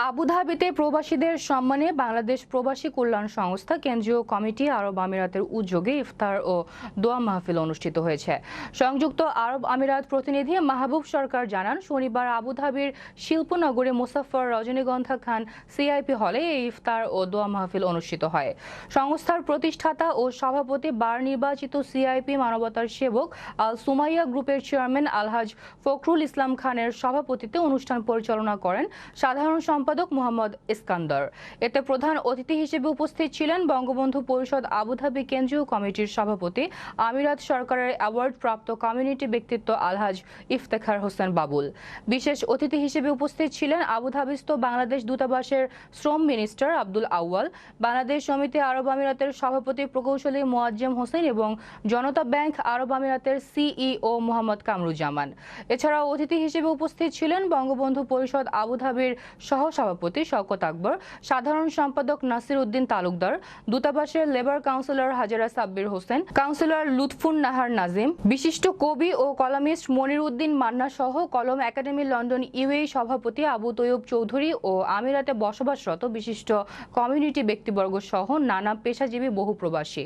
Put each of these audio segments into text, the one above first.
আবুধাবিতে প্রবাসীদের সম্মানে বাংলাদেশ প্রবাসী কল্যাণ সংস্থা কেন্দ্রীয় কমিটি আরব আমিরাতের উদ্যোগে ইফতার ও দোয়া মাহফিল অনুষ্ঠিত হয়েছে। সংযুক্ত আরব আমিরাত প্রতিনিধি মাহবুব সরকার জানান, শনিবার আবুধাবির শিল্পনগরে মোসাফফর রজনীগন্ধা খান সিআইপি হলে এই ইফতার ও দোয়া মাহফিল অনুষ্ঠিত হয়। সংস্থার প্রতিষ্ঠাতা ও সভাপতি বার নির্বাচিত সিআইপি মানবতার সেবক আল সুমাইয়া গ্রুপের চেয়ারম্যান আলহাজ ফখরুল ইসলাম খানের সভাপতিত্বে অনুষ্ঠান পরিচালনা করেন সাধারণ সম্পাদক মোহাম্মদ ইস্কান্দার। এতে প্রধান অতিথি হিসেবে উপস্থিত ছিলেন বঙ্গবন্ধু পরিষদ আবুধাবি কেন্দ্রীয় কমিটির সভাপতি, আমিরাত সরকারের অ্যাওয়ার্ড প্রাপ্ত কমিউনিটি ব্যক্তিত্ব আলহাজ ইফতেখার হোসেন বাবুল। বিশেষ অতিথি হিসেবে উপস্থিত ছিলেন আবুধাবিস্থ বাংলাদেশ দূতাবাসের শ্রম মিনিস্টার আব্দুল আউয়াল, বাংলাদেশ সমিতি আরব আমিরাতের সভাপতি প্রকৌশলী মোয়াজ্জেম হোসেন এবং জনতা ব্যাংক আরব আমিরাতের সিইও মোহাম্মদ কামরুজ্জামান। এছাড়াও অতিথি হিসেবে উপস্থিত ছিলেন বঙ্গবন্ধু পরিষদ আবুধাবির সহসভাপতি শওকত আকবর, সাধারণ সম্পাদক নাসির উদ্দিন তালুকদার, দূতাবাসের labour councillor Hajera Sabbir Hossain, councillor Lutfun Nahar Nazim, বিশিষ্ট কবি ও কলামিস্ট মনির উদ্দিন মান্না সহ কলম একাডেমি লন্ডন ইউএই সভাপতি আবু তৈয়ব চৌধুরী ও আমিরাতে বসবাসরত বিশিষ্ট কমিউনিটি ব্যক্তিবর্গ সহ নানা পেশাজীবী বহু প্রবাসী।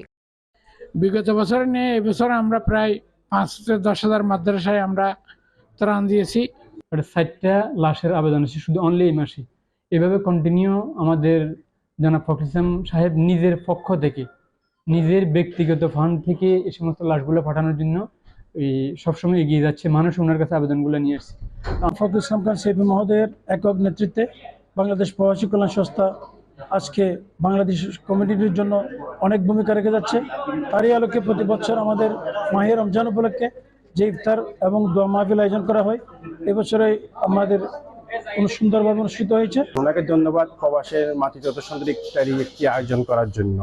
বিগত বছর নিয়ে এবছর আমরা প্রায় 5-10 হাজার মাদ্রাসায় আমরা ত্রাণ দিয়েছি। 60টা লাশের আবেদন আছে শুধু অনলি এই মাসে। এভাবে কন্টিনিউ আমাদের জনাব ফখরুল ইসলাম সাহেব নিজের পক্ষ থেকে, নিজের ব্যক্তিগত ফান্ড থেকে এই সমস্ত লাশগুলো পাঠানোর জন্য সবসময় এগিয়ে যাচ্ছে। মানুষ ওনার কাছে আবেদনগুলো নিয়ে আসছে। ফখরুল ইসলাম খান সিআইপি মহোদয়ের একক নেতৃত্বে বাংলাদেশ প্রবাসী কল্যাণ সংস্থা আজকে বাংলাদেশ কমিউনিটির জন্য অনেক ভূমিকা রেখে যাচ্ছে। তারই আলোকে প্রতি বছর আমাদের মাহে রমজান উপলক্ষে যে ইফতার এবং দোয়া মাহফিল আয়োজন করা হয়, এবছরে আমাদের সুন্দরভাবে অনুষ্ঠিত হয়েছে। ওনাকে ধন্যবাদ প্রবাসের মাটিতে যত সুন্দর একটি আয়োজন করার জন্য।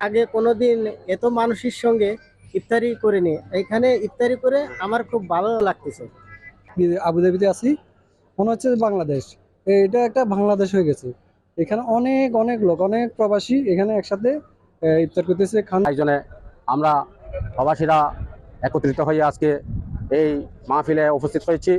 আগে কোনোদিন এত মানুষের সঙ্গে ইফতারি করিনি, এখানে ইফতারি করে আমার খুব ভালো লাগতেছে। আবুধাবিতে আছি, মনে হচ্ছে বাংলাদেশ, এটা একটা বাংলাদেশ হয়ে গেছে। এখানে অনেক অনেক লোক, অনেক প্রবাসী এখানে একসাথে ইফতার করতেছে। আয়োজনে আমরা প্রবাসীরা একত্রিত হয়ে আজকে এই মাহফিলে উপস্থিত হয়েছি।